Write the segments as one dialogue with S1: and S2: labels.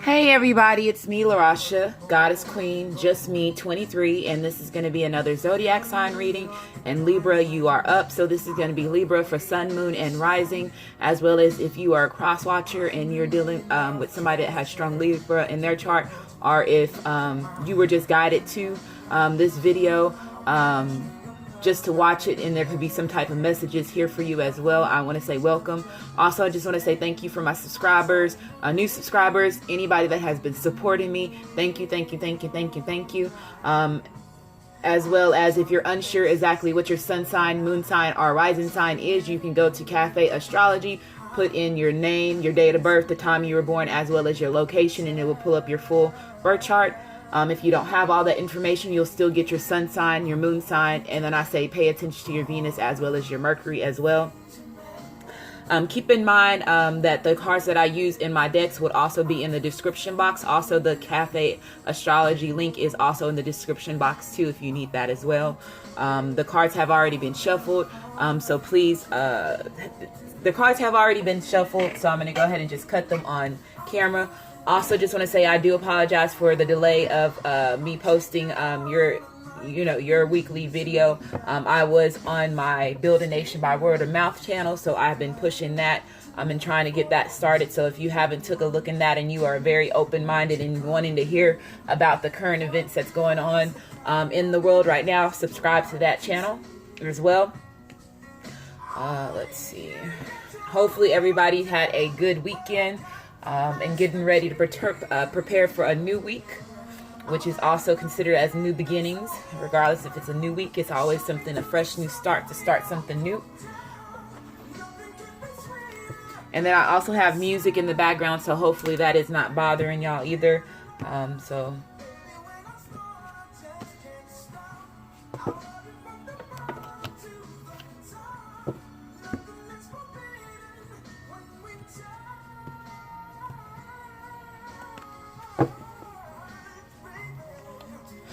S1: Hey everybody, it's me, Larasha, Goddess Queen, just me, 23, and this is going to be another zodiac sign reading. And Libra, you are up, so this is going to be Libra for Sun, Moon, and Rising, as well as if you are a cross watcher and you're dealing with somebody that has strong Libra in their chart, or if you were just guided to this video just to watch it, and there could be some type of messages here for you as well. I want to say welcome. Also, I just want to say thank you for my subscribers, new subscribers, anybody that has been supporting me. Thank you, thank you, thank you, thank you, thank you. As well as if you're unsure exactly what your sun sign, moon sign, or rising sign is, you can go to Cafe Astrology, put in your name, your date of birth, the time you were born, as well as your location, and it will pull up your full birth chart. If you don't have all that information, you'll still get your sun sign, your moon sign, and then I say pay attention to your Venus as well as your Mercury as well. Keep in mind that the cards that I use in my decks would also be in the description box. Also, the Cafe Astrology link is also in the description box too if you need that as well. The cards have already been shuffled, so please, the cards have already been shuffled, so I'm going to go ahead and just cut them on camera. Also, just want to say I do apologize for the delay of me posting your weekly video. I was on my Build a Nation by Word of Mouth channel, so I've been pushing that and trying to get that started. So if you haven't took a look in that and you are very open-minded and wanting to hear about the current events that's going on in the world right now, subscribe to that channel as well. Let's see. Hopefully everybody had a good weekend. And getting ready to prepare for a new week, which is also considered as new beginnings. Regardless if it's a new week, it's always something, a fresh new start, to start something new. And then I also have music in the background, so hopefully that is not bothering y'all either.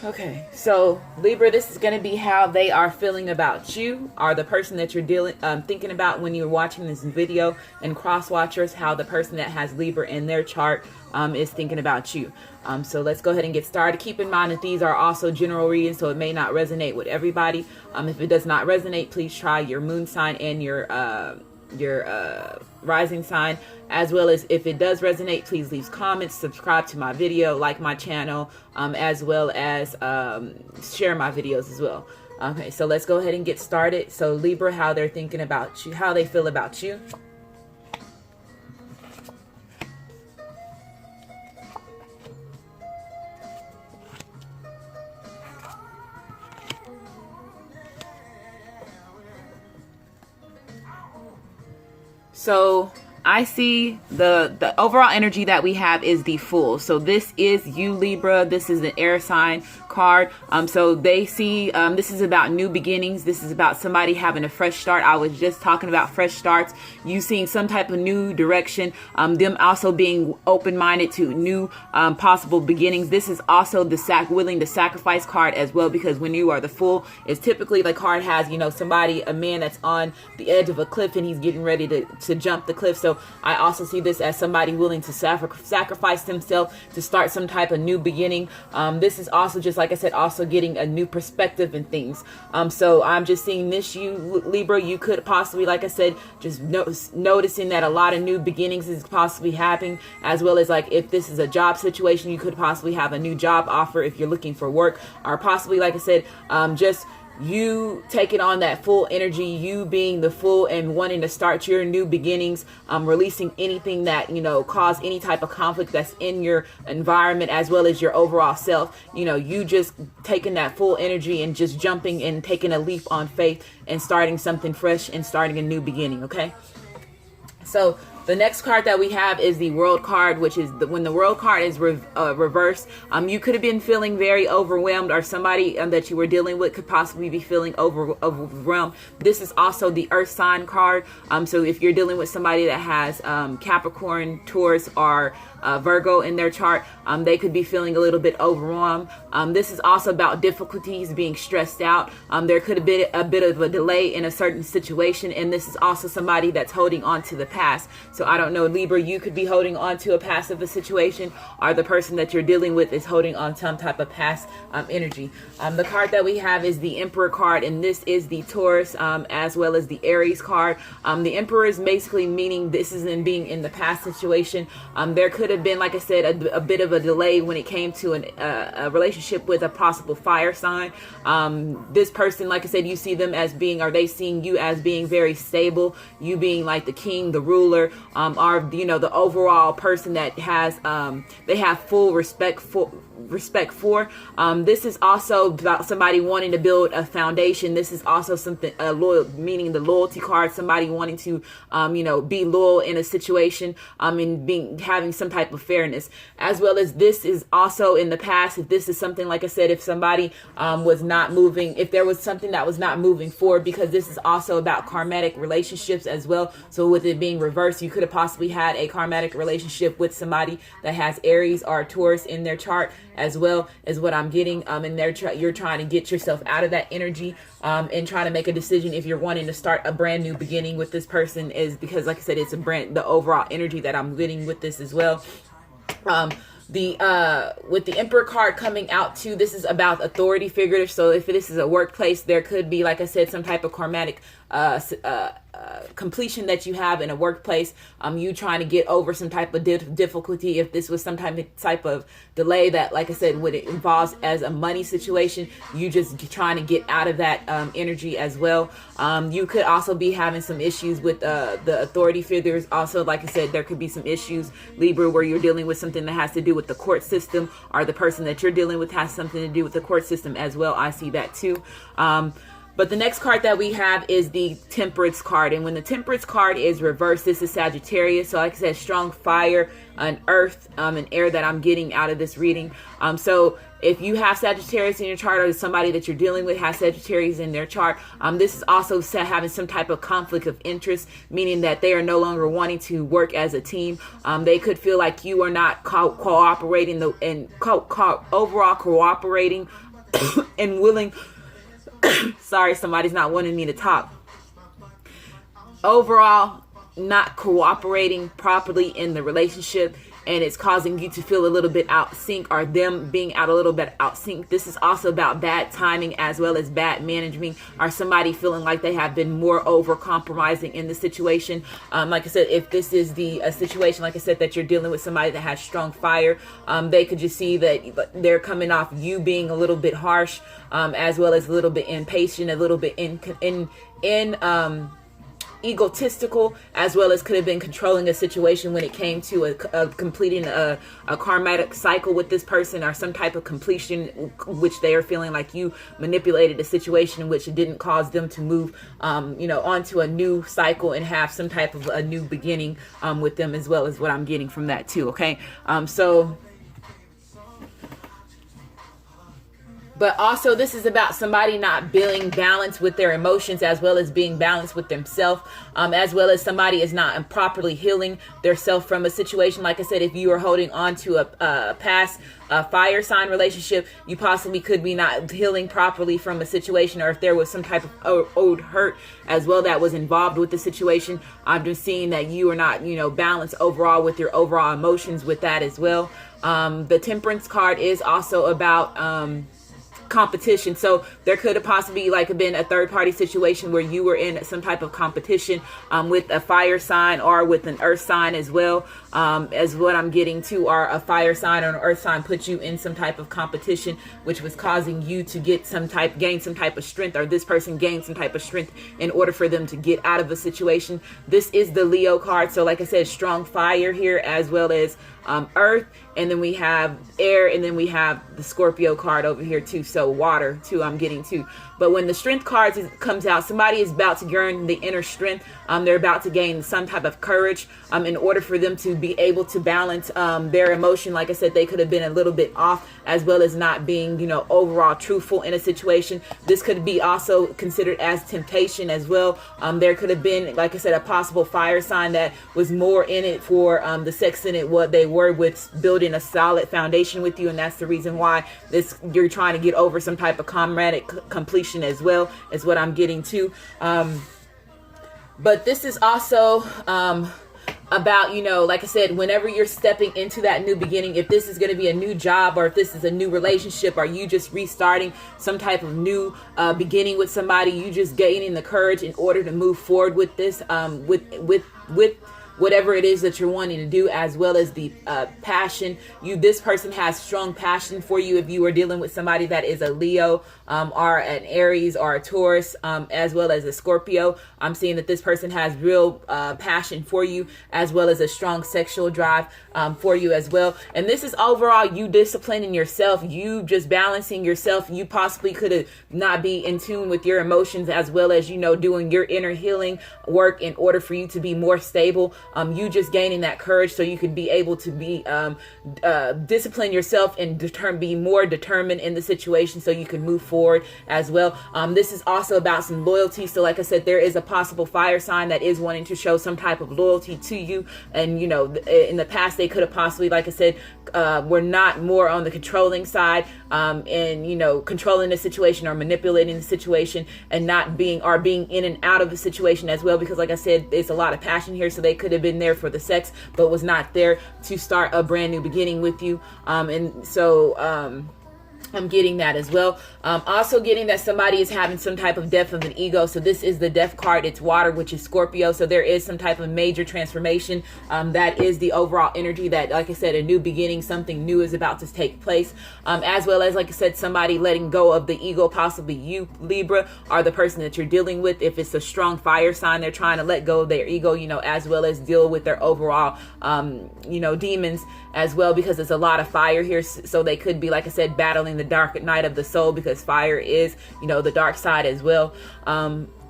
S1: Okay, so Libra, this is going to be how they are feeling about you, or the person that you're thinking about when you're watching this video, and cross watchers, how the person that has Libra in their chart is thinking about you. So let's go ahead and get started. Keep in mind that these are also general readings, so it may not resonate with everybody. If it does not resonate, please try your moon sign and your rising sign, as well as if it does resonate, please leave comments, subscribe to my video, like my channel, as well as share my videos as well. Okay, so let's go ahead and get started. So Libra, how they're thinking about you, how they feel about you. So I see the overall energy that we have is the Fool. So this is you, Libra. This is an air sign card. So they see this is about new beginnings. This is about somebody having a fresh start. I was just talking about fresh starts. You seeing some type of new direction. Them also being open-minded to new possible beginnings. This is also the willing to sacrifice card as well, because when you are the Fool, it's typically the card has, somebody, a man that's on the edge of a cliff and he's getting ready to jump the cliff. So I also see this as somebody willing to sacrifice themselves to start some type of new beginning. This is also, just like I said, also getting a new perspective in things. So I'm just seeing this, you Libra, you could possibly, like I said, just noticing that a lot of new beginnings is possibly happening, as well as like if this is a job situation, you could possibly have a new job offer if you're looking for work, or possibly, like I said, just you taking on that full energy, you being the Fool and wanting to start your new beginnings, releasing anything that, cause any type of conflict that's in your environment, as well as your overall self. You just taking that full energy and just jumping and taking a leap on faith and starting something fresh and starting a new beginning. Okay. So the next card that we have is the World card, which is when the World card is reversed, you could have been feeling very overwhelmed, or somebody that you were dealing with could possibly be feeling overwhelmed. This is also the Earth sign card. So if you're dealing with somebody that has Capricorn, Taurus, or Virgo in their chart. They could be feeling a little bit overwhelmed. This is also about difficulties, being stressed out. There could have been a bit of a delay in a certain situation, and this is also somebody that's holding on to the past. So I don't know, Libra, you could be holding on to a past of a situation, or the person that you're dealing with is holding on some type of past energy. The card that we have is the Emperor card, and this is the Taurus as well as the Aries card. The Emperor is basically meaning this is in being in the past situation. There could have been, like I said, a bit of a delay when it came to a relationship with a possible fire sign. This person, like I said, you see them as being, are they seeing you as being very stable, you being like the king, the ruler, or, you know, the overall person that has, they have full respect for. This is also about somebody wanting to build a foundation. This is also something loyal, meaning the loyalty card, somebody wanting to you know, be loyal in a situation, and having some type of fairness, as well as this is also in the past. If this is something, like I said, if somebody was not moving, if there was something that was not moving forward, because this is also about karmatic relationships as well. So with it being reversed, you could have possibly had a karmatic relationship with somebody that has Aries or Taurus in their chart, as well as what I'm getting. And you're trying to get yourself out of that energy, and trying to make a decision if you're wanting to start a brand new beginning with this person, is because, like I said, it's the overall energy that I'm getting with this as well. With the Emperor card coming out too, this is about authority figures. So if this is a workplace, there could be, like I said, some type of karmatic completion that you have in a workplace. You trying to get over some type of difficulty. If this was some type of delay that, like I said, what it involves as a money situation, you just trying to get out of that energy as well. You could also be having some issues with the authority figures. Also, like I said, there could be some issues, Libra, where you're dealing with something that has to do with the court system, or the person that you're dealing with has something to do with the court system as well. I see that too. But the next card that we have is the Temperance card. And when the Temperance card is reversed, this is Sagittarius. So like I said, strong fire and earth and air that I'm getting out of this reading. So if you have Sagittarius in your chart, or somebody that you're dealing with has Sagittarius in their chart, this is also having some type of conflict of interest, meaning that they are no longer wanting to work as a team. They could feel like you are not cooperating overall cooperating and willing. Sorry, somebody's not wanting me to talk. Overall, not cooperating properly in the relationship, and it's causing you to feel a little bit out sync, or them being out a little bit out sync. This is also about bad timing as well as bad management, or somebody feeling like they have been more over compromising in the situation. Like I said, if this is the situation, like I said, that you're dealing with somebody that has strong fire, they could just see that they're coming off you being a little bit harsh, as well as a little bit impatient, a little bit egotistical, as well as could have been controlling a situation when it came to completing a karmatic cycle with this person, or some type of completion which they are feeling like you manipulated the situation, which didn't cause them to move onto a new cycle and have some type of a new beginning with them, as well as what I'm getting from that too. Okay, but also this is about somebody not being balanced with their emotions, as well as being balanced with themselves, as well as somebody is not properly healing their self from a situation. Like I said, if you are holding on to a past fire sign relationship, you possibly could be not healing properly from a situation, or if there was some type of old hurt as well that was involved with the situation. I'm just seeing that you are not, balanced overall with your overall emotions with that as well. The Temperance card is also about competition. So there could have possibly been a third party situation where you were in some type of competition with a fire sign or with an earth sign as well, as what I'm getting to, or a fire sign or an earth sign put you in some type of competition, which was causing you to gain some type of strength, or this person gained some type of strength in order for them to get out of a situation. This is the Leo card. So like I said, strong fire here, as well as earth, and then we have air, and then we have the Scorpio card over here too, so water too I'm getting too. But when the strength card comes out, somebody is about to gain the inner strength. They're about to gain some type of courage in order for them to be able to balance their emotion. Like I said, they could have been a little bit off, as well as not being, you know, overall truthful in a situation. This could be also considered as temptation as well. There could have been, like I said, a possible fire sign that was more in it for the sex in it, what they were with building a solid foundation with you, and that's the reason why you're trying to get over some type of comradic completion as well, is what I'm getting to. But this is also about, you know, like I said, whenever you're stepping into that new beginning, if this is going to be a new job, or if this is a new relationship, or you just restarting some type of new beginning with somebody, you just gaining the courage in order to move forward with this, with whatever it is that you're wanting to do, as well as the passion. This person has strong passion for you. If you are dealing with somebody that is a Leo, or an Aries, or a Taurus, as well as a Scorpio, I'm seeing that this person has real passion for you, as well as a strong sexual drive for you as well. And this is overall you disciplining yourself, you just balancing yourself. You possibly could have not be in tune with your emotions, as well as, you know, doing your inner healing work in order for you to be more stable. You just gaining that courage so you can be able to be discipline yourself and be more determined in the situation, so you can move forward as well. This is also about some loyalty. So like I said, there is a possible fire sign that is wanting to show some type of loyalty to you. And, you know, in the past, they could have possibly, like I said, were not more on the controlling side, and, you know, controlling the situation or manipulating the situation, and not being in and out of the situation as well. Because like I said, it's a lot of passion here. So they could have been there for the sex, but was not there to start a brand new beginning with you. And so, I'm getting that as well. Also getting that somebody is having some type of death of an ego. So this is the death card. It's water, which is Scorpio. So there is some type of major transformation. That is the overall energy that, like I said, a new beginning, something new is about to take place. As well as, like I said, somebody letting go of the ego, possibly you, Libra, are the person that you're dealing with. If it's a strong fire sign, they're trying to let go of their ego, you know, as well as deal with their overall, you know, demons as well, because there's a lot of fire here. So they could be, like I said, battling the dark night of the soul, because fire is, you know, the dark side as well.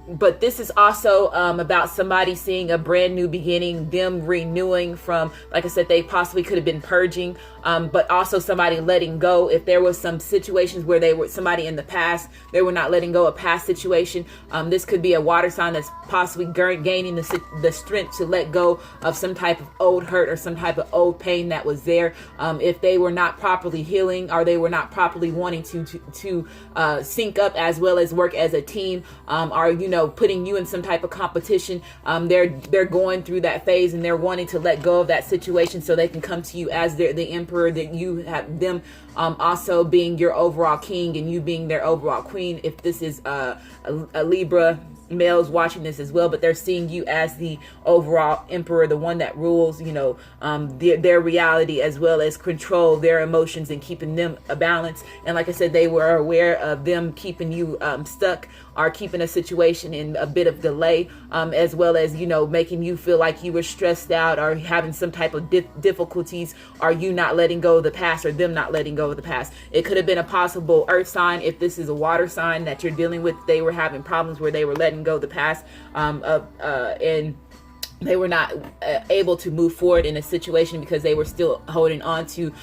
S1: But this is also about somebody seeing a brand new beginning, them renewing from, like I said, they possibly could have been purging, but also somebody letting go. If there was some situations where they were somebody in the past, they were not letting go of past situation. This could be a water sign that's possibly gaining the strength to let go of some type of old hurt or some type of old pain that was there. If they were not properly healing, or they were not properly wanting to sync up as well as work as a team, or, you know, putting you in some type of competition, they're going through that phase, and they're wanting to let go of that situation so they can come to you as the emperor, that you have them also being your overall king and you being their overall queen. If this is a Libra, males watching this as well, but they're seeing you as the overall emperor, the one that rules, you know, their reality, as well as control their emotions and keeping them a balance. And like I said, they were aware of them keeping you stuck, or keeping a situation in a bit of delay, as well as, you know, making you feel like you were stressed out or having some type of difficulties, or you not letting go of the past, or them not letting go of the past. It could have been a possible earth sign. If this is a water sign that you're dealing with, they were having problems where they were letting go of the past, and they were not able to move forward in a situation because they were still holding on to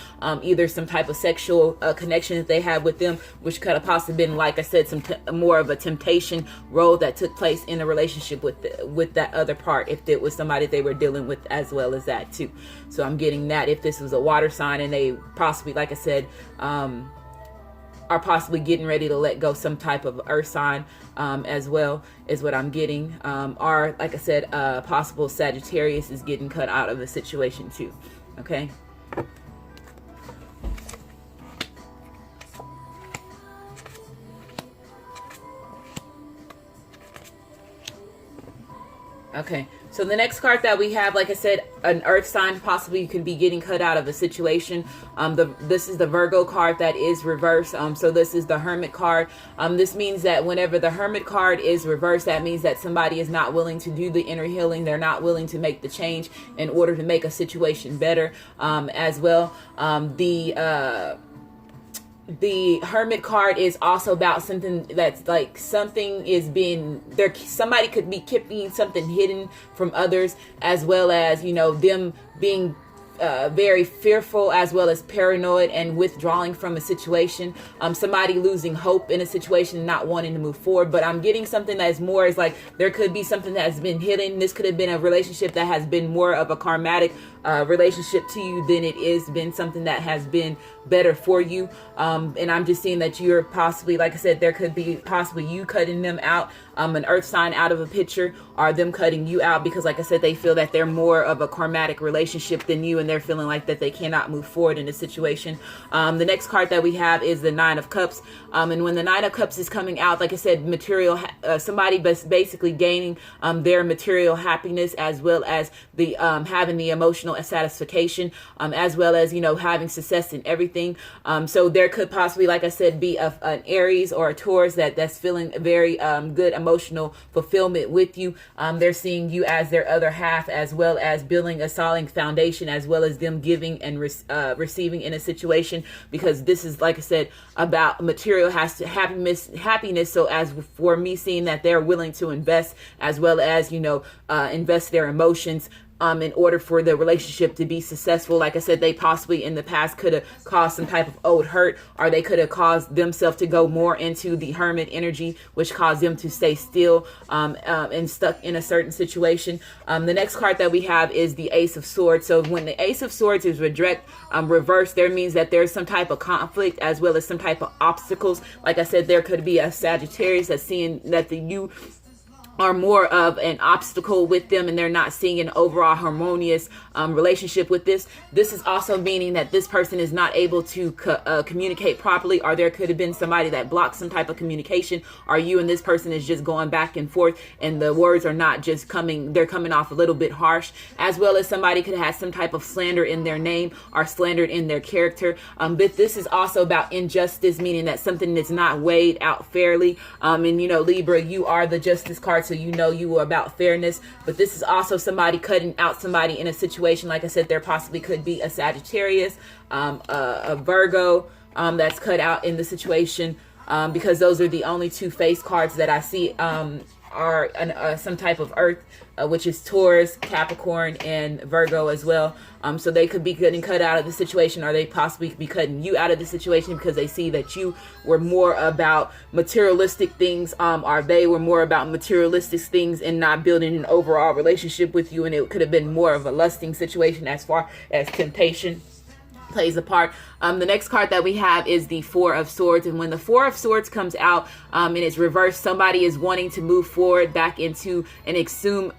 S1: either some type of sexual connection that they had with them, which could have possibly been, like I said, some more of a temptation role that took place in a relationship with that other part, if it was somebody they were dealing with, as well as that too. So I'm getting that if this was a water sign, and they possibly, like I said, are possibly getting ready to let go some type of earth sign as well, is what I'm getting. Or, like I said, possible Sagittarius is getting cut out of the situation too. Okay. Okay, so the next card that we have, like I said, an earth sign, possibly you can be getting cut out of a situation. This is the Virgo card that is reversed. So this is the Hermit card. This means that whenever the Hermit card is reversed, that means that somebody is not willing to do the inner healing. They're not willing to make the change in order to make a situation better as well. The Hermit card is also about something that's like something is being there. Somebody could be keeping something hidden from others, as well as, you know, them being very fearful, as well as paranoid and withdrawing from a situation. Somebody losing hope in a situation and not wanting to move forward. But I'm getting something that's more is like there could be something that has been hidden. This could have been a relationship that has been more of a karmatic relationship to you than it is been something that has been better for you. And I'm just seeing that you're possibly, like I said, there could be possibly you cutting them out, an earth sign out of a picture, or them cutting you out because, like I said, they feel that they're more of a karmatic relationship than you, and they're feeling like that they cannot move forward in a situation. The next card that we have is the Nine of Cups. And when the Nine of Cups is coming out, like I said, material, somebody basically gaining their material happiness, as well as the having the emotional satisfaction, as well as, you know, having success in everything. So there could possibly, like I said, be an Aries or a Taurus that's feeling very good emotional fulfillment with you. They're seeing you as their other half, as well as building a solid foundation, as well as them giving and receiving in a situation, because this is, like I said, about material happiness. So as for me, seeing that they're willing to invest, as well as, you know, invest their emotions in order for the relationship to be successful. Like I said, they possibly in the past could have caused some type of old hurt, or they could have caused themselves to go more into the Hermit energy, which caused them to stay still and stuck in a certain situation. The next card that we have is the Ace of Swords. So when the Ace of Swords is reversed, there means that there's some type of conflict, as well as some type of obstacles. Like I said, there could be a Sagittarius that's seeing that you are more of an obstacle with them, and they're not seeing an overall harmonious relationship with this. This is also meaning that this person is not able to communicate properly, or there could have been somebody that blocks some type of communication, or you and this person is just going back and forth, and the words are not just coming, they're coming off a little bit harsh, as well as somebody could have some type of slander in their name or slandered in their character. But this is also about injustice, meaning that something that's not weighed out fairly. And, you know, Libra, you are the Justice card, so you know you are about fairness. But this is also somebody cutting out somebody in a situation. Like I said, there possibly could be a Sagittarius, a Virgo that's cut out in the situation, because those are the only two face cards that I see are some type of earth, which is Taurus, Capricorn, and Virgo as well. So they could be getting cut out of the situation, or they possibly could be cutting you out of the situation because they see that you were more about materialistic things, or they were more about materialistic things and not building an overall relationship with you. And it could have been more of a lusting situation as far as temptation plays a part. The next card that we have is the Four of Swords. And when the Four of Swords comes out and it's reversed, somebody is wanting to move forward back into and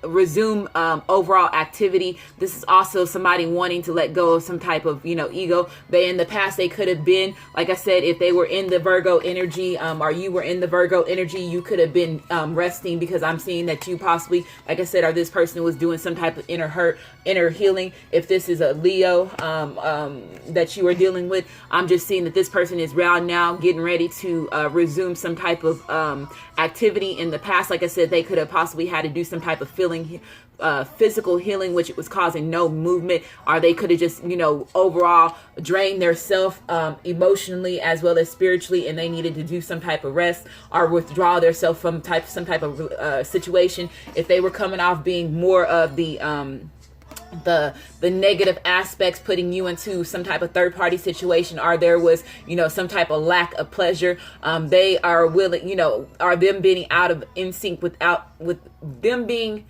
S1: resume overall activity. This is also somebody wanting to let go of some type of, you know, ego. But in the past, they could have been, like I said, if they were in the Virgo energy, or you were in the Virgo energy, you could have been resting, because I'm seeing that you possibly, like I said, or this person was doing some type of inner healing. If this is a Leo that you are dealing with, I'm just seeing that this person is right now getting ready to resume some type of activity. In the past, like I said, they could have possibly had to do some type of physical healing, which was causing no movement, or they could have just, you know, overall drained their self emotionally as well as spiritually, and they needed to do some type of rest or withdraw themselves from some type of situation. If they were coming off being more of the negative aspects, putting you into some type of third party situation, or there was, you know, some type of lack of pleasure, they are willing, you know, are them being out of in sync with them being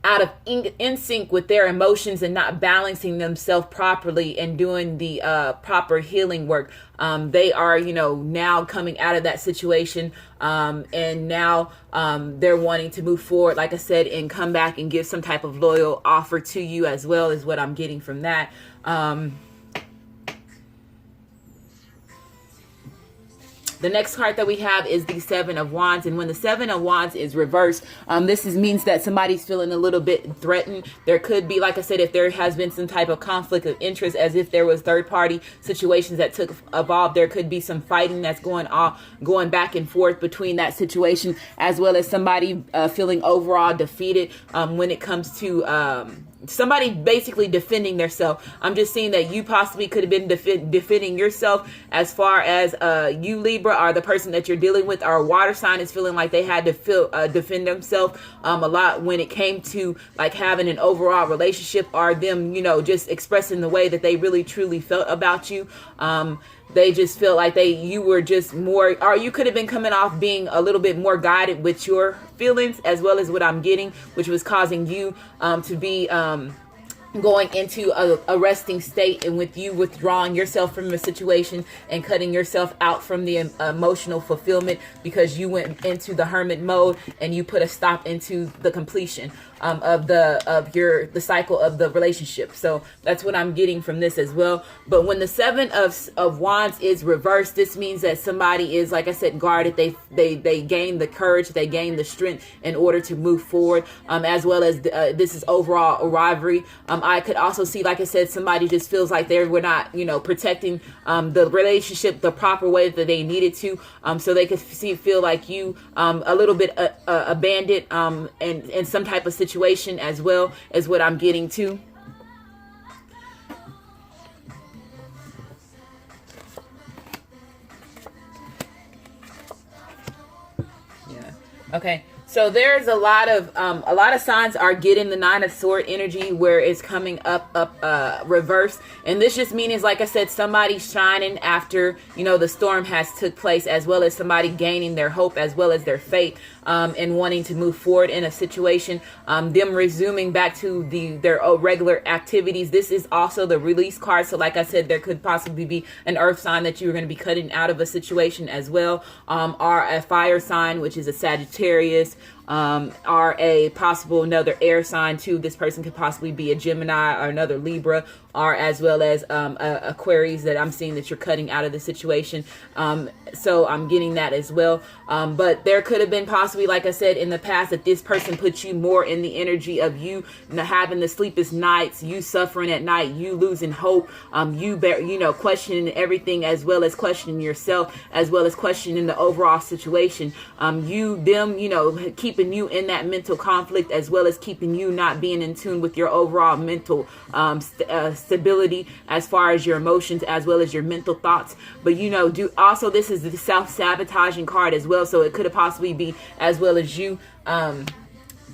S1: out of in sync with their emotions and not balancing themselves properly and doing the proper healing work. They are, you know, now coming out of that situation, and now they're wanting to move forward, like I said, and come back and give some type of loyal offer to you, as well as what I'm getting from that. The next card that we have is the Seven of Wands. And when the Seven of Wands is reversed, this means that somebody's feeling a little bit threatened. There could be, like I said, if there has been some type of conflict of interest, as if there was third party situations that evolved, there could be some fighting that's going back and forth between that situation, as well as somebody feeling overall defeated when it comes to somebody basically defending themselves. I'm just seeing that you possibly could have been defending yourself, as far as you, Libra, are the person that you're dealing with. Our water sign is feeling like they had to defend themselves a lot when it came to like having an overall relationship, or them, you know, just expressing the way that they really truly felt about you. They just feel like you were just more, or you could have been coming off being a little bit more guided with your feelings, as well as what I'm getting, which was causing you to be going into a resting state, and with you withdrawing yourself from the situation and cutting yourself out from the emotional fulfillment, because you went into the hermit mode and you put a stop into the completion of the cycle of the relationship. So that's what I'm getting from this as well. But when the Seven of Wands is reversed, this means that somebody is, like I said, guarded. They gain the courage, they gain the strength in order to move forward, as well as this is overall a rivalry. I could also see, like I said, somebody just feels like they were not, you know, protecting the relationship the proper way that they needed to, so they could feel like you a little bit abandoned in some type of situation, as well as what I'm getting to. Yeah. Okay. So there's a lot of signs are getting the Nine of Swords energy, where it's coming up reverse, and this just means, like I said, somebody shining after, you know, the storm has took place, as well as somebody gaining their hope as well as their faith, and wanting to move forward in a situation, them resuming back to their regular activities. This is also the release card. So like I said, there could possibly be an earth sign that you're going to be cutting out of a situation as well, or a fire sign, which is a Sagittarius, are a possible another air sign too. This person could possibly be a Gemini or another Libra, or as well as Aquarius that I'm seeing that you're cutting out of the situation. So I'm getting that as well. But there could have been possibly, like I said, in the past, that this person put you more in the energy of you having the sleepless nights, you suffering at night, you losing hope, you know, questioning everything, as well as questioning yourself, as well as questioning the overall situation. You know, keeping you in that mental conflict, as well as keeping you not being in tune with your overall mental stability, as far as your emotions, as well as your mental thoughts. But you know, also this is the self-sabotaging card as well, so it could have possibly be as well as you,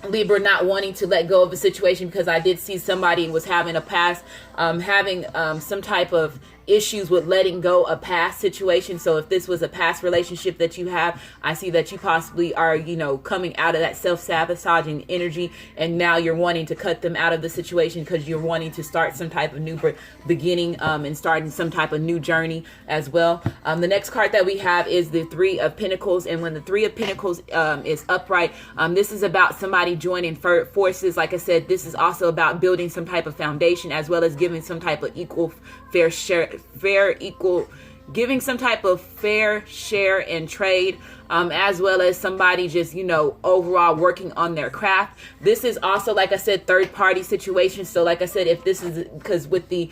S1: Libra, not wanting to let go of a situation, because I did see somebody was having a past, having some type of issues with letting go of past situations. So if this was a past relationship that you have, I see that you possibly are, you know, coming out of that self-sabotaging energy, and now you're wanting to cut them out of the situation because you're wanting to start some type of new beginning, and starting some type of new journey as well. The next card that we have is the Three of Pentacles, and when the Three of Pentacles is upright, this is about somebody joining forces. Like I said, this is also about building some type of foundation, as well as giving some type of giving some type of fair share and trade, as well as somebody just, you know, overall working on their craft. This is also, like I said, third party situation. So like I said, if this is, because with the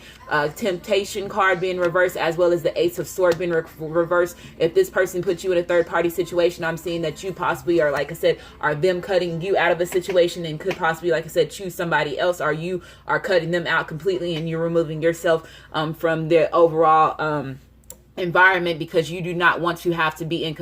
S1: temptation card being reversed, as well as the Ace of Swords being reversed, if this person puts you in a third party situation, I'm seeing that you possibly are, like I said, are them cutting you out of a situation, and could possibly, like I said, choose somebody else, or you are cutting them out completely, and you're removing yourself from their overall environment, because you do not want to have to be in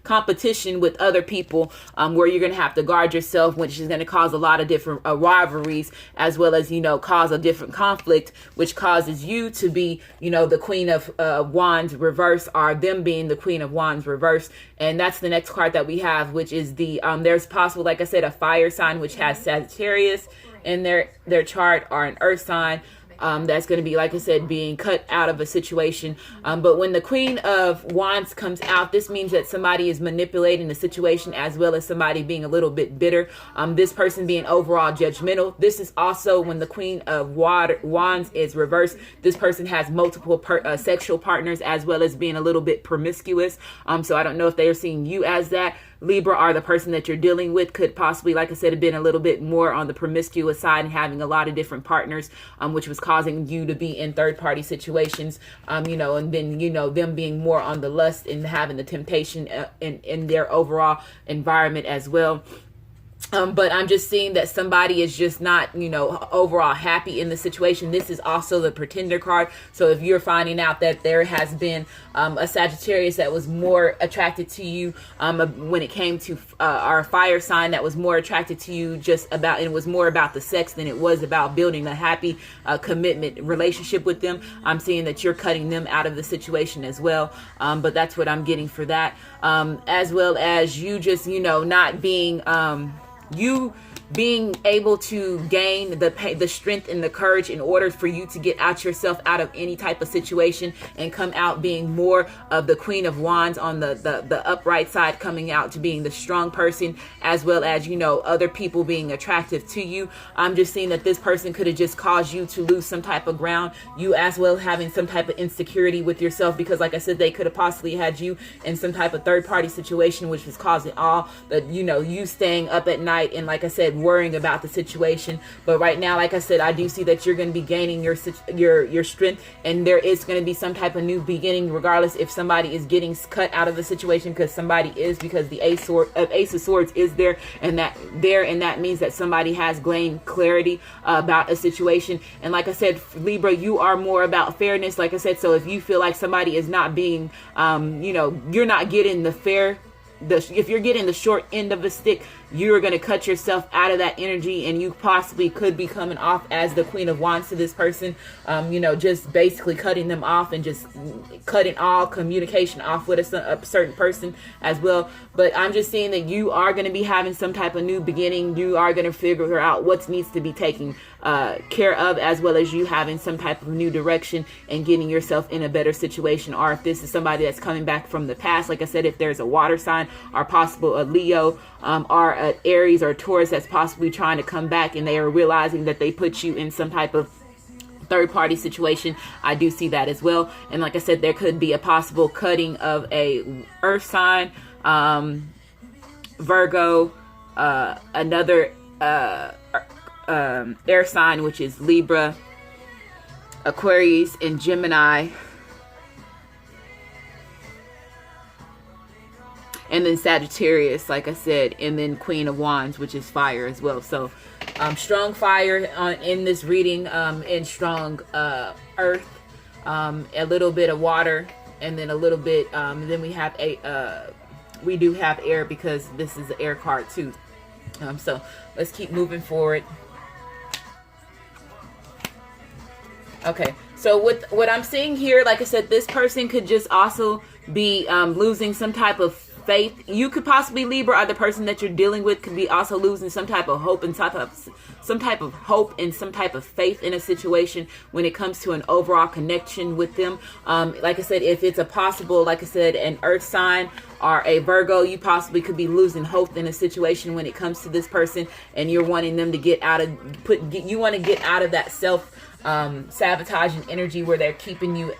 S1: competition with other people, where you're going to have to guard yourself, which is going to cause a lot of different rivalries, as well as, you know, cause a different conflict, which causes you to be, you know, the Queen of Wands reverse, or them being the Queen of Wands reverse. And that's the next card that we have, which is the there's possible, like I said, a fire sign which has Sagittarius in their chart, or an earth sign that's going to be, like I said, being cut out of a situation. But when the Queen of Wands comes out, this means that somebody is manipulating the situation, as well as somebody being a little bit bitter. This person being overall judgmental. This is also when the Queen of Wands is reversed. This person has multiple sexual partners, as well as being a little bit promiscuous. So I don't know if they are seeing you as that. Libra, are the person that you're dealing with could possibly, like I said, have been a little bit more on the promiscuous side and having a lot of different partners, which was causing you to be in third party situations, you know, and then, you know, them being more on the lust and having the temptation in their overall environment as well. But I'm just seeing that somebody is just not, overall happy in the situation. This is also the pretender card. So if you're finding out that there has been a Sagittarius that was more attracted to you when it came to our fire sign, that was more attracted to you it was more about the sex than it was about building a happy commitment relationship with them. I'm seeing that you're cutting them out of the situation as well. But that's what I'm getting for that. As well as you just, not being... you being able to gain the strength and the courage in order for you to get yourself out of any type of situation and come out being more of the Queen of Wands on the upright side, coming out to being the strong person, as well as, other people being attractive to you. I'm just seeing that this person could have just caused you to lose some type of ground. You as well having some type of insecurity with yourself, because like I said, they could have possibly had you in some type of third party situation, which was causing all the, you staying up at night and, like I said, worrying about the situation. But right now, like I said, I do see that you're going to be gaining your strength, and there is going to be some type of new beginning, regardless if somebody is getting cut out of the situation, because the Ace of Swords is there, and that means that somebody has gained clarity about a situation. And like I said, Libra, you are more about fairness, like I said. So if you feel like somebody is not being, you're not getting if you're getting the short end of the stick, you're going to cut yourself out of that energy, and you possibly could be coming off as the Queen of Wands to this person, just basically cutting them off and just cutting all communication off with a certain person as well. But I'm just seeing that you are going to be having some type of new beginning. You are going to figure out what needs to be taken care of, as well as you having some type of new direction and getting yourself in a better situation. Or if this is somebody that's coming back from the past, like I said, if there's a water sign or possible a Leo or an Aries or Taurus that's possibly trying to come back, and they are realizing that they put you in some type of third party situation, I do see that as well. And like I said, there could be a possible cutting of a earth sign, Virgo, another air sign, which is Libra, Aquarius, and Gemini, and then Sagittarius, like I said, and then Queen of Wands, which is fire as well. So strong fire in this reading, and strong earth, a little bit of water, and then a little bit, then we do have air, because this is the air card too. So let's keep moving forward. Okay, so with what I'm seeing here, like I said, this person could just also be losing some type of faith. You could possibly, Libra, or the person that you're dealing with could be also losing some type of hope and some type of hope and some type of faith in a situation when it comes to an overall connection with them. Like I said, if it's a possible, like I said, an earth sign or a Virgo, you possibly could be losing hope in a situation when it comes to this person, and you're wanting them to get out of that self sabotaging energy where they're keeping you,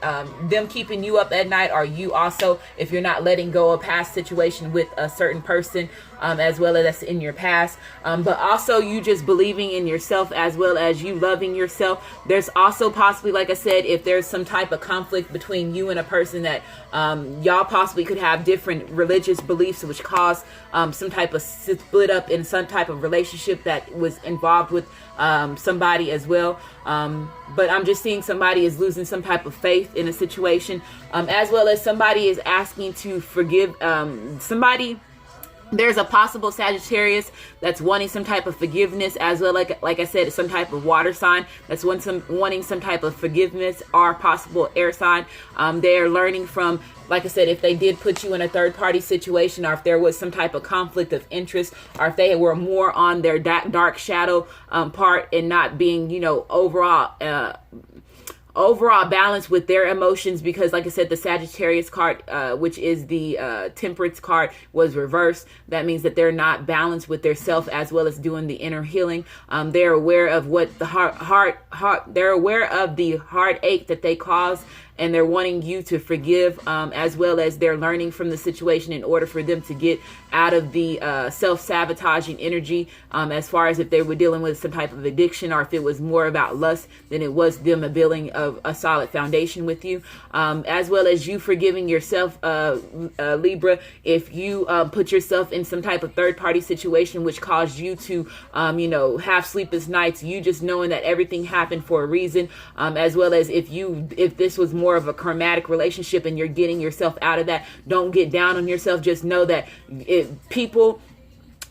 S1: them keeping you up at night, or you also, if you're not letting go of past situation with a certain person, as well as that's in your past, but also you just believing in yourself, as well as you loving yourself. There's also possibly, like I said, if there's some type of conflict between you and a person that y'all possibly could have different religious beliefs, which cause some type of split up in some type of relationship that was involved with somebody as well. But I'm just seeing somebody is losing some type of faith in a situation, as well as somebody is asking to forgive somebody. There's a possible Sagittarius that's wanting some type of forgiveness as well. Like I said, some type of water sign that's wanting some type of forgiveness, or possible air sign. They're learning from, like I said, if they did put you in a third party situation, or if there was some type of conflict of interest, or if they were more on their dark shadow part and not being, overall balance with their emotions, because like I said, the Sagittarius card, which is the Temperance card, was reversed. That means that they're not balanced with their self, as well as doing the inner healing. They're aware of what the they're aware of the heartache that they cause, and they're wanting you to forgive, as well as they're learning from the situation in order for them to get out of the self-sabotaging energy, as far as if they were dealing with some type of addiction, or if it was more about lust than it was them building a solid foundation with you, as well as you forgiving yourself, Libra, if you put yourself in some type of third-party situation which caused you to have sleepless nights, you just knowing that everything happened for a reason, as well as if this was more of a karmatic relationship and you're getting yourself out of that, don't get down on yourself. Just know that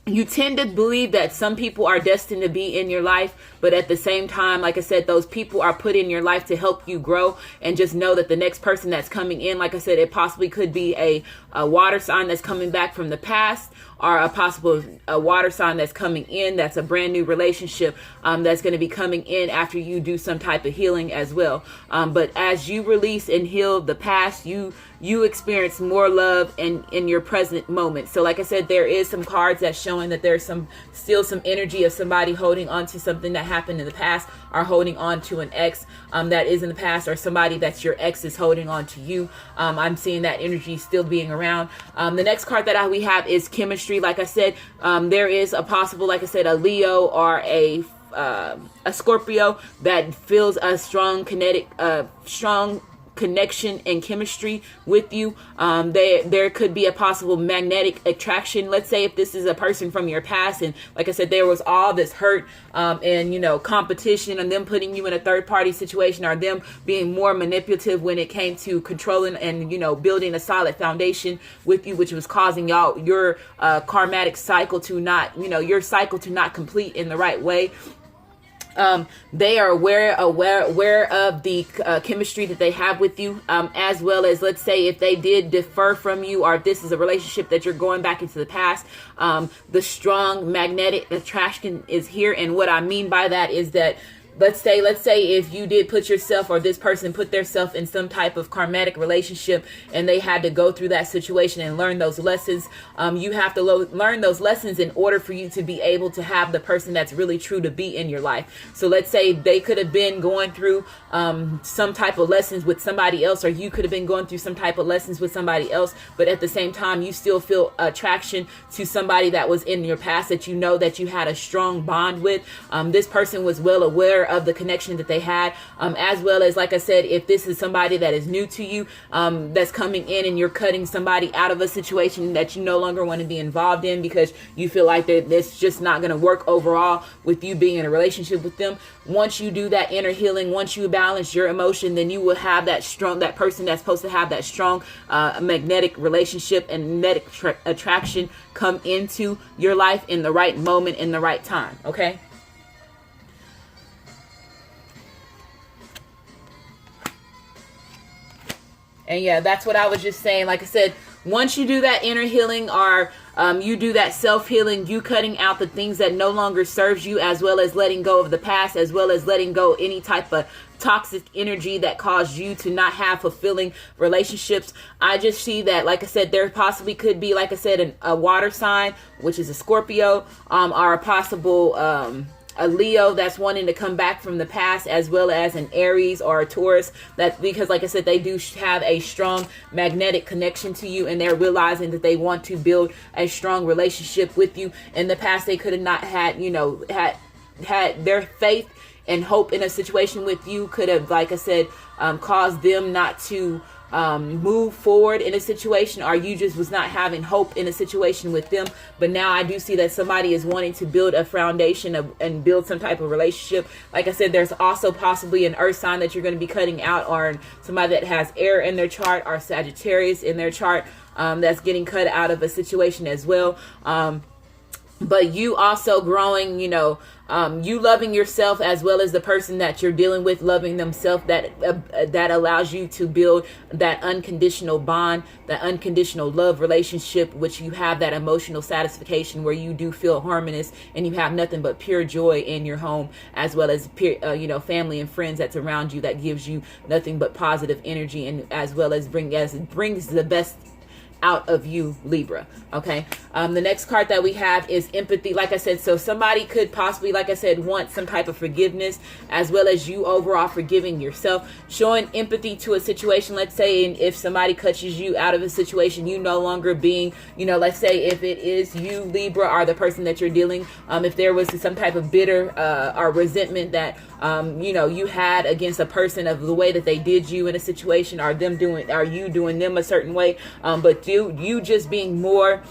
S1: you tend to believe that some people are destined to be in your life, but at the same time, like I said, those people are put in your life to help you grow. And just know that the next person that's coming in, like I said, it possibly could be a water sign that's coming back from the past, or a water sign that's coming in that's a brand new relationship, that's going to be coming in after you do some type of healing as well. But as you release and heal the past, you experience more love in your present moment. So like I said, there is some cards that's showing that there's still some energy of somebody holding on to something that happened in the past, or holding on to an ex that is in the past, or somebody that's your ex is holding on to you. I'm seeing that energy still being around. The next card that we have is chemistry. Like I said, there is a possible, like I said, a Leo or a Scorpio that feels a strong connection and chemistry with you. There could be a possible magnetic attraction. Let's say if this is a person from your past, and like I said, there was all this hurt and competition, and them putting you in a third party situation, or them being more manipulative when it came to controlling and building a solid foundation with you, which was causing your karmatic cycle to not complete in the right way. They are aware of the chemistry that they have with you, as well as, let's say, if they did differ from you, or if this is a relationship that you're going back into the past, the strong magnetic attraction is here. And what I mean by that is that, let's say if you did put yourself, or this person put themselves in some type of karmatic relationship, and they had to go through that situation and learn those lessons. You have to learn those lessons in order for you to be able to have the person that's really true to be in your life. So let's say they could have been going through some type of lessons with somebody else, or you could have been going through some type of lessons with somebody else, but at the same time, you still feel attraction to somebody that was in your past that that you had a strong bond with. This person was well aware of the connection that they had, as well as, like I said, if this is somebody that is new to you, that's coming in, and you're cutting somebody out of a situation that you no longer want to be involved in because you feel like that it's just not going to work overall with you being in a relationship with them. Once you do that inner healing, once you balance your emotion, then you will have that person that's supposed to have that strong magnetic relationship and magnetic attraction come into your life in the right moment, in the right time. Okay. And yeah, that's what I was just saying. Like I said, once you do that inner healing, or you do that self-healing, you cutting out the things that no longer serves you, as well as letting go of the past, as well as letting go any type of toxic energy that caused you to not have fulfilling relationships. I just see that, like I said, there possibly could be, like I said, a water sign, which is a Scorpio, or a possible a Leo that's wanting to come back from the past, as well as an Aries or a Taurus, that, because like I said, they do have a strong magnetic connection to you, and they're realizing that they want to build a strong relationship with you. In the past, they could have not had had their faith and hope in a situation with you, could have, like I said, caused them not to move forward in a situation, or you just was not having hope in a situation with them. But now I do see that somebody is wanting to build a foundation and build some type of relationship. Like I said, there's also possibly an earth sign that you're going to be cutting out, or somebody that has air in their chart, or Sagittarius in their chart, that's getting cut out of a situation as well. But you also growing, you loving yourself, as well as the person that you're dealing with loving themselves, that allows you to build that unconditional bond, that unconditional love relationship, which you have that emotional satisfaction where you do feel harmonious, and you have nothing but pure joy in your home, as well as family and friends that's around you, that gives you nothing but positive energy, and as well as brings the best out of you, Libra. Okay. The next card that we have is empathy. Like I said, so somebody could possibly, like I said, want some type of forgiveness, as well as you overall forgiving yourself, showing empathy to a situation. Let's say, and if somebody catches you out of a situation, you no longer being, let's say if it is you, Libra, are the person that you're dealing, if there was some type of bitter or resentment that you had against a person of the way that they did you in a situation, or you doing them a certain way, but you just being more,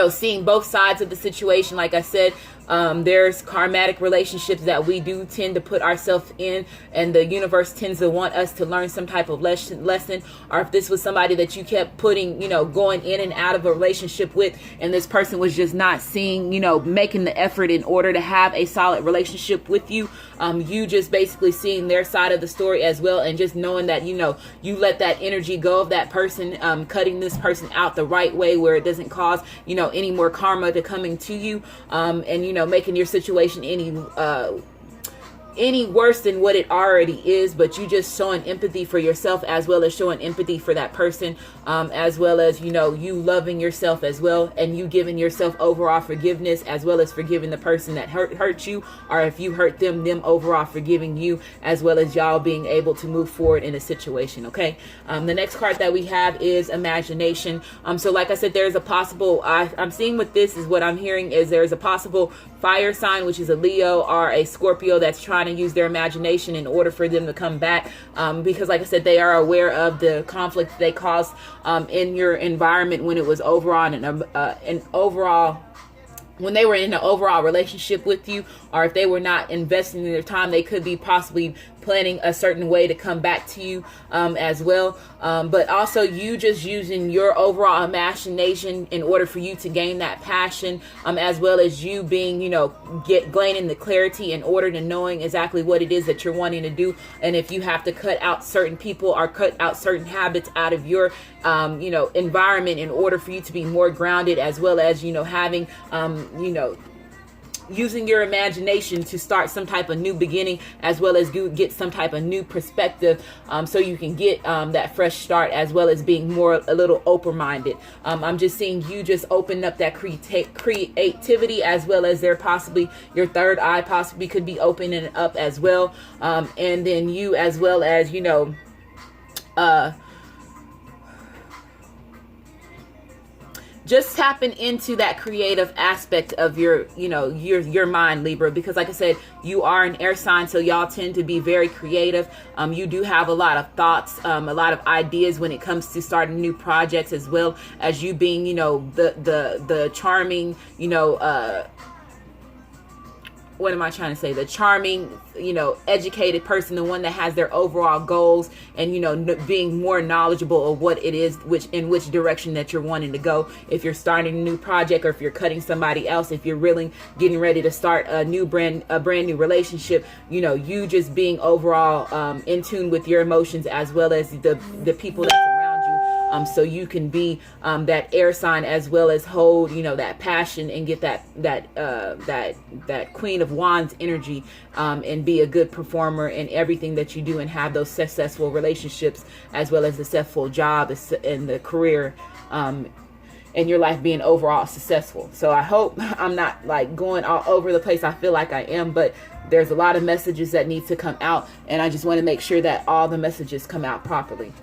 S1: seeing both sides of the situation. Like I said, there's karmatic relationships that we do tend to put ourselves in, and the universe tends to want us to learn some type of lesson. Or if this was somebody that you kept putting, going in and out of a relationship with, and this person was just not seeing, making the effort in order to have a solid relationship with you, you just basically seeing their side of the story as well, and just knowing that, you let that energy go of that person, cutting this person out the right way where it doesn't cause, any more karma to coming to you, and, making your situation any worse than what it already is. But you just showing empathy for yourself, as well as showing empathy for that person, as well as, you loving yourself as well, and you giving yourself overall forgiveness, as well as forgiving the person that hurt you, or if you hurt them overall forgiving you, as well as y'all being able to move forward in a situation. Okay. The next card that we have is imagination. So like I said, there's a possible, I'm seeing with this is what I'm hearing is there's a possible fire sign, which is a Leo or a Scorpio, that's trying to use their imagination in order for them to come back, because like I said, they are aware of the conflict they caused in your environment when it was overall when they were in an overall relationship with you, or if they were not investing in their time, they could be possibly planning a certain way to come back to you as well. But also you just using your overall imagination in order for you to gain that passion, as well as you being, gaining the clarity in order to knowing exactly what it is that you're wanting to do. And if you have to cut out certain people or cut out certain habits out of your, environment in order for you to be more grounded, as well as, having, using your imagination to start some type of new beginning, as well as get some type of new perspective, so you can get that fresh start, as well as being a little open-minded. I'm just seeing you just open up that creativity, as well as your third eye possibly could be opening up as well. And then you, as well as, just tapping into that creative aspect of your mind, Libra, because like I said, you are an air sign, so y'all tend to be very creative. You do have a lot of thoughts, a lot of ideas when it comes to starting new projects, as well as you being, the charming, what am I trying to say? The charming, educated person, the one that has their overall goals, and, being more knowledgeable of what it is, in which direction that you're wanting to go. If you're starting a new project, or if you're cutting somebody else, if you're really getting ready to start a brand new relationship, you just being overall in tune with your emotions, as well as the people that's around you. So you can be that air sign, as well as hold, that passion, and get that Queen of Wands energy, and be a good performer in everything that you do, and have those successful relationships, as well as a successful job and the career, and your life being overall successful. So I hope I'm not like going all over the place. I feel like I am, but there's a lot of messages that need to come out, and I just want to make sure that all the messages come out properly.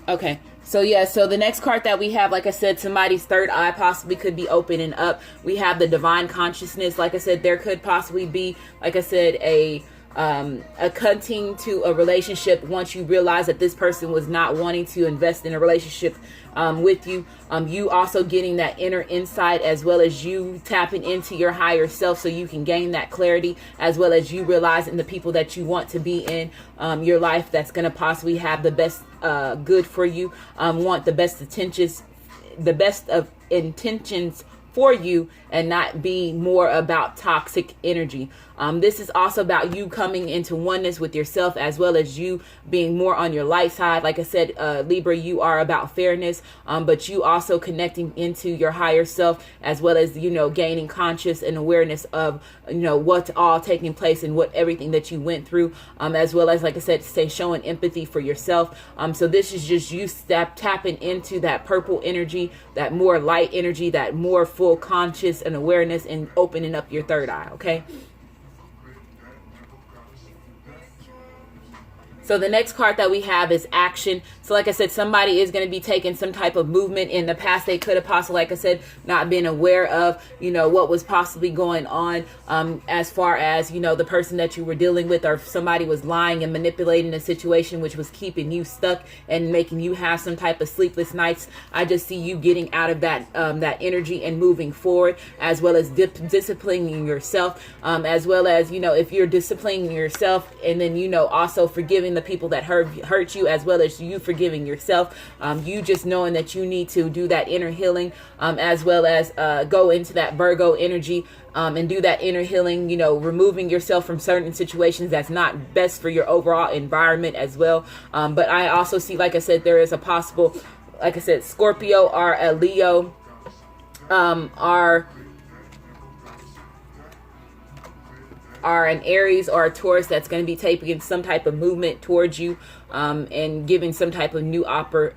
S1: Okay, so the next card that we have, like I said, somebody's third eye possibly could be opening up. We have the divine consciousness. Like I said, there could possibly be, like I said, a cutting to a relationship once you realize that this person was not wanting to invest in a relationship with you. You also getting that inner insight, as well as you tapping into your higher self, so you can gain that clarity, as well as you realizing the people that you want to be in your life, that's going to possibly have the best good for you, want the best of intentions for you and not be more about toxic energy. This is also about you coming into oneness with yourself, as well as you being more on your light side. Like I said, Libra, you are about fairness, but you also connecting into your higher self, as well as, gaining conscious and awareness of, what's all taking place and what everything that you went through, as well as, like I said, stay showing empathy for yourself. So this is just you tapping into that purple energy, that more light energy, that more full conscious and awareness, and opening up your third eye. Okay. So the next card that we have is action. So like I said, somebody is going to be taking some type of movement. In the past, they could have possibly, like I said, not been aware of, what was possibly going on, as far as, the person that you were dealing with, or if somebody was lying and manipulating the situation, which was keeping you stuck and making you have some type of sleepless nights. I just see you getting out of that energy and moving forward, as well as disciplining yourself, as well as, if you're disciplining yourself, and then, also forgiving the people that hurt you, as well as you forgiving yourself. You just knowing that you need to do that inner healing, as well as go into that Virgo energy, and do that inner healing, removing yourself from certain situations that's not best for your overall environment as well. But I also see, like I said, there is a possible, like I said, Scorpio or a Leo, are an Aries or a Taurus that's going to be taking some type of movement towards you, and giving some type of new offer,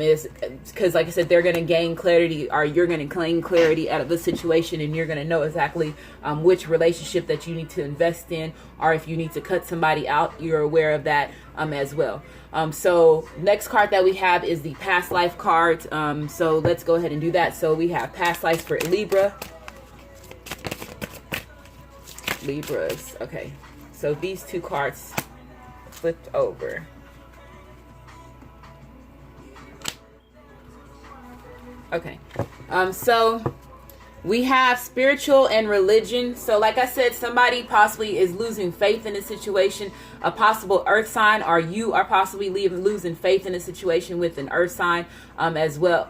S1: is because, like I said, they're going to gain clarity, or you're going to gain clarity out of the situation, and you're going to know exactly which relationship that you need to invest in, or if you need to cut somebody out, you're aware of that as well. So next card that we have is the past life card. So let's go ahead and do that. So we have past life for Libras. Okay, so these two cards flipped over. Okay, so we have spiritual and religion. So like I said, somebody possibly is losing faith in a situation, a possible earth sign, or you are possibly losing faith in a situation with an earth sign, as well,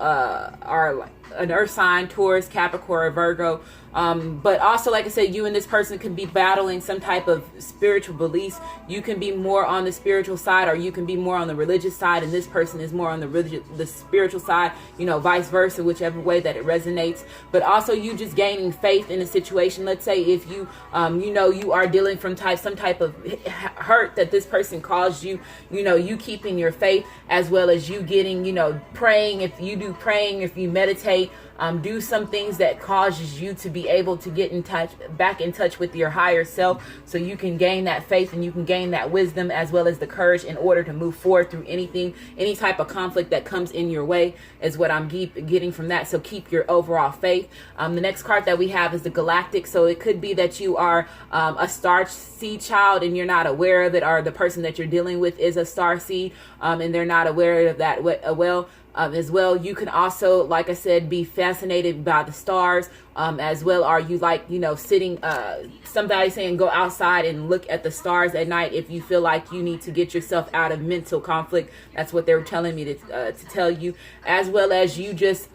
S1: or an earth sign, Taurus, Capricorn, or Virgo. But also, like I said, you and this person could be battling some type of spiritual beliefs. You can be more on the spiritual side, or you can be more on the religious side, and this person is more on the spiritual side, vice versa, whichever way that it resonates. But also, you just gaining faith in a situation. Let's say if you, you are dealing from some type of hurt that this person caused you, you keeping your faith, as well as you getting, praying. If you do praying, if you meditate, do some things that causes you to be able to get back in touch with your higher self, so you can gain that faith and you can gain that wisdom, as well as the courage in order to move forward through any type of conflict that comes in your way, is what I'm getting from that. So keep your overall faith. The next card that we have is the Galactic. So it could be that you are a star seed child and you're not aware of it, or the person that you're dealing with is a star seed, and they're not aware of that as well. You can also, like I said, be fascinated by the stars, as well. Are you like, sitting, somebody saying go outside and look at the stars at night if you feel like you need to get yourself out of mental conflict. That's what they were telling me to tell you, as well as you just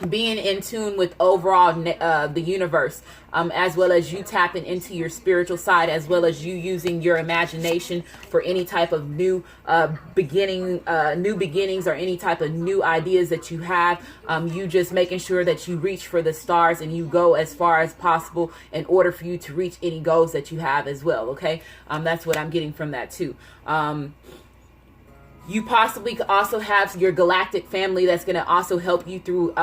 S1: being in tune with overall the universe, as well as you tapping into your spiritual side, as well as you using your imagination for any type of new beginnings, or any type of new ideas that you have. You just making sure that you reach for the stars and you go as far as possible in order for you to reach any goals that you have as well. Okay, that's what I'm getting from that too. You possibly also have your galactic family that's going to also help you through,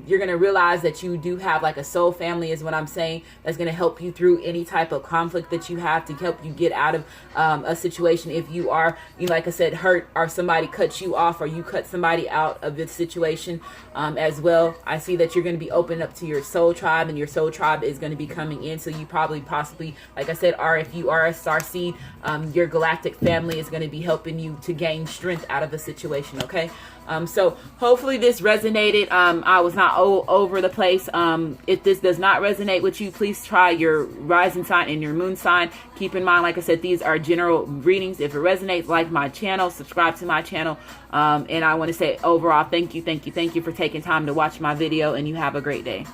S1: you're going to realize that you do have like a soul family, is what I'm saying, that's going to help you through any type of conflict that you have, to help you get out of a situation. If you are, like I said, hurt, or somebody cuts you off, or you cut somebody out of this situation as well. I see that you're going to be open up to your soul tribe, and your soul tribe is going to be coming in. So you possibly, like I said, if you are a star seed, your galactic family is going to be helping you to gain strength strength out of the situation, okay? So hopefully this resonated. I was not over the place. If this does not resonate with you, please try your rising sign and your moon sign. Keep in mind, like I said, these are general readings. If it resonates, like my channel, subscribe to my channel. And I want to say overall, thank you for taking time to watch my video, and you have a great day.